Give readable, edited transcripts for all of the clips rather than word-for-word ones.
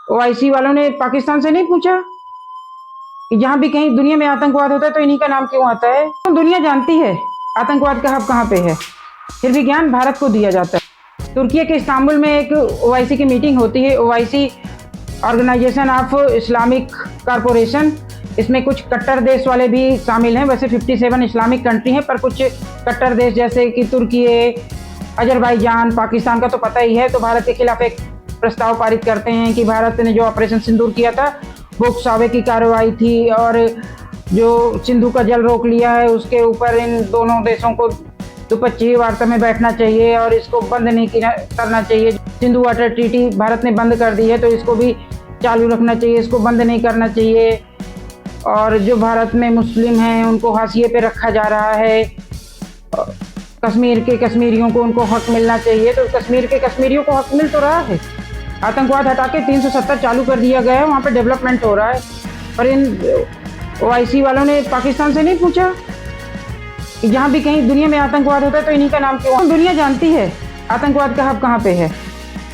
OIC वालों ने पाकिस्तान से नहीं पूछा कि जहां भी कहीं दुनिया में आतंकवाद होता है तो इन्हीं का नाम क्यों आता है। तो दुनिया जानती है आतंकवाद का हब कहाँ पे है, फिर भी ज्ञान भारत को दिया जाता है। तुर्की के इस्तांबुल में एक ओआईसी की मीटिंग होती है, OIC organisation of Islamic corporation. इसमें कुछ कट्टर देश वाले भी शामिल हैं। वैसे 57 इस्लामिक कंट्री हैं, पर कुछ कट्टर देश जैसे कि तुर्की, अजरबैजान, पाकिस्तान का तो पता ही है, तो भारत के खिलाफ एक प्रस्ताव पारित करते हैं कि भारत ने जो ऑपरेशन सिंदूर किया था वो उकसावे की कार्रवाई थी, और जो सिंधु का जल रोक लिया है उसके ऊपर इन दोनों देशों को द्विपक्षीय वार्ता में बैठना चाहिए और इसको बंद नहीं करना चाहिए। सिंधु वाटर ट्रीटी भारत ने बंद कर दी है, तो इसको भी चालू रखना चाहिए, इसको बंद नहीं करना चाहिए। और जो भारत में मुस्लिम हैं उनको हाशिए पे रखा जा रहा है, कश्मीर के कश्मीरियों को उनको हक मिलना चाहिए, तो कश्मीर के कश्मीरियों को हक मिल तो रहा है। आतंकवाद हटा के 370 चालू कर दिया गया है, वहाँ पे डेवलपमेंट हो रहा है। पर इन ओआईसी वालों ने पाकिस्तान से नहीं पूछा कि जहाँ भी कहीं दुनिया में आतंकवाद होता है तो इन्हीं का नाम क्यों। दुनिया जानती है आतंकवाद का हब कहाँ पे है,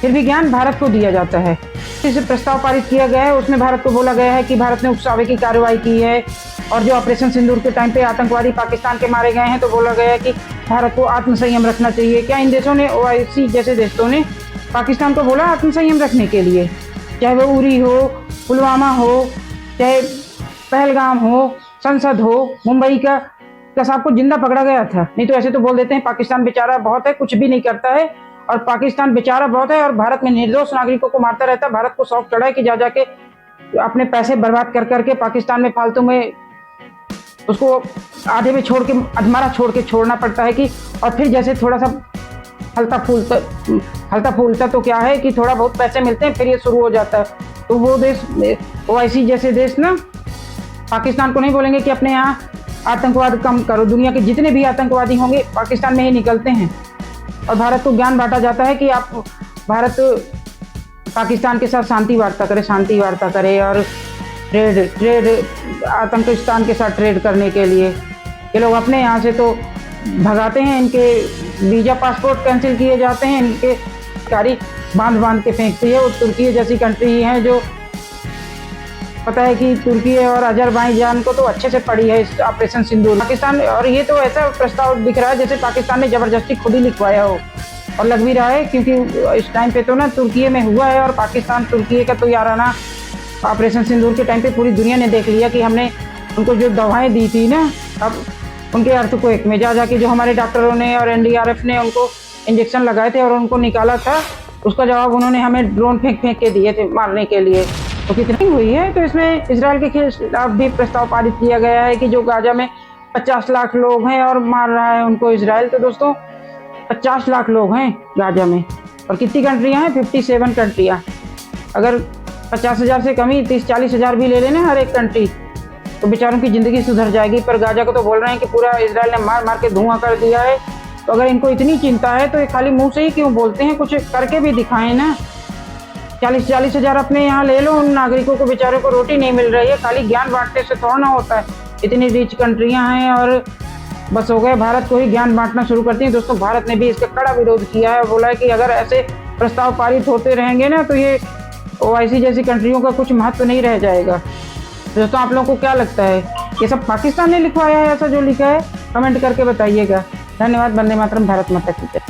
फिर भी ज्ञान भारत को दिया जाता है। इसे प्रस्ताव पारित किया गया है, उसमें भारत को बोला गया है कि भारत ने उकसावे की कार्रवाई की है, और जो ऑपरेशन सिंदूर के टाइम पे आतंकवादी पाकिस्तान के मारे गए हैं तो बोला गया है कि भारत को आत्मसंयम रखना चाहिए। क्या इन देशों ने, ओआईसी जैसे देशों ने पाकिस्तान को बोला आत्मसंयम रखने के लिए? चाहे वो उरी हो, पुलवामा हो, चाहे पहलगाम हो, संसद हो, मुंबई का कसाब को जिंदा पकड़ा गया था। नहीं तो ऐसे तो बोल देते हैं पाकिस्तान बेचारा बहुत है, कुछ भी नहीं करता है, और पाकिस्तान बेचारा बहुत है और भारत में निर्दोष नागरिकों को मारता रहता है। भारत को शौक चढ़ा है कि जा जाके अपने पैसे बर्बाद कर करके पाकिस्तान में फालतू में उसको आधे में छोड़ के, अधमरा छोड़ के छोड़ना पड़ता है कि, और फिर जैसे थोड़ा सा हल्ता फूलता तो क्या है कि थोड़ा बहुत पैसे मिलते हैं, फिर ये शुरू हो जाता है। तो वो देश, ओआईसी जैसे देश ना पाकिस्तान को नहीं बोलेंगे कि अपने यहाँ आतंकवाद कम करो। दुनिया के जितने भी आतंकवादी होंगे पाकिस्तान में ही निकलते हैं, और भारत को ज्ञान बांटा जाता है कि आप, भारत पाकिस्तान के साथ शांति वार्ता करे और ट्रेड आतंकिस्तान के साथ ट्रेड करने के लिए। ये लोग अपने यहाँ से तो भगाते हैं, इनके वीज़ा पासपोर्ट कैंसिल किए जाते हैं, इनके कारी बांध के फेंकती है। वो तुर्की जैसी कंट्री है जो पता है कि तुर्की और अजरबैजान को तो अच्छे से पड़ी है इस ऑपरेशन सिंदूर पाकिस्तान। और ये तो ऐसा प्रस्ताव दिख रहा है जैसे पाकिस्तान ने जबरदस्ती खुद ही लिखवाया हो, और लग भी रहा है क्योंकि इस टाइम पे तो ना तुर्की में हुआ है, और पाकिस्तान तुर्की का तो याराना ऑपरेशन सिंदूर के टाइम पे पूरी दुनिया ने देख लिया कि हमने उनको जो दवाएं दी थी ना, अब उनके अर्थक्वेक में जा जाके जो हमारे डॉक्टरों ने और एनडीआरएफ ने उनको इंजेक्शन लगाए थे और उनको निकाला था, उसका जवाब उन्होंने हमें ड्रोन फेंक के दिए थे मारने के लिए। तो कितनी हुई है। तो इसमें इजराइल के खिलाफ भी प्रस्ताव पारित किया गया है कि जो गाजा में 50 लाख लोग हैं और मार रहा है उनको इजराइल। तो दोस्तों 50 लाख लोग हैं गाजा में, और कितनी कंट्रियां हैं? 57 कंट्रियां। अगर 50,000 से कम ही 30-40 हज़ार भी ले लेना हर एक कंट्री, तो बेचारों की ज़िंदगी सुधर जाएगी। पर गाजा को तो बोल रहे हैं कि पूरा इजराइल ने मार मार के धुआं कर दिया है। तो अगर इनको इतनी चिंता है तो ये खाली मुंह से ही क्यों बोलते हैं, कुछ करके भी दिखाएं ना। 40-40 हज़ार अपने यहाँ ले लो, उन नागरिकों को बेचारों को रोटी नहीं मिल रही है। खाली ज्ञान बांटने से थोड़ा ना होता है। इतनी रिच कंट्रियाँ हैं और बस हो गए भारत को ही ज्ञान बांटना शुरू करती हैं। दोस्तों भारत ने भी इसका कड़ा विरोध किया है, बोला है कि अगर ऐसे प्रस्ताव पारित होते रहेंगे ना तो ये ओआईसी जैसी कंट्रियों का कुछ महत्व नहीं रह जाएगा। दोस्तों आप लोगों को क्या लगता है, ये सब पाकिस्तान ने लिखवाया है ऐसा जो लिखा है? कमेंट करके बताइएगा। धन्यवाद। वंदे मातरम। भारत माता की जय।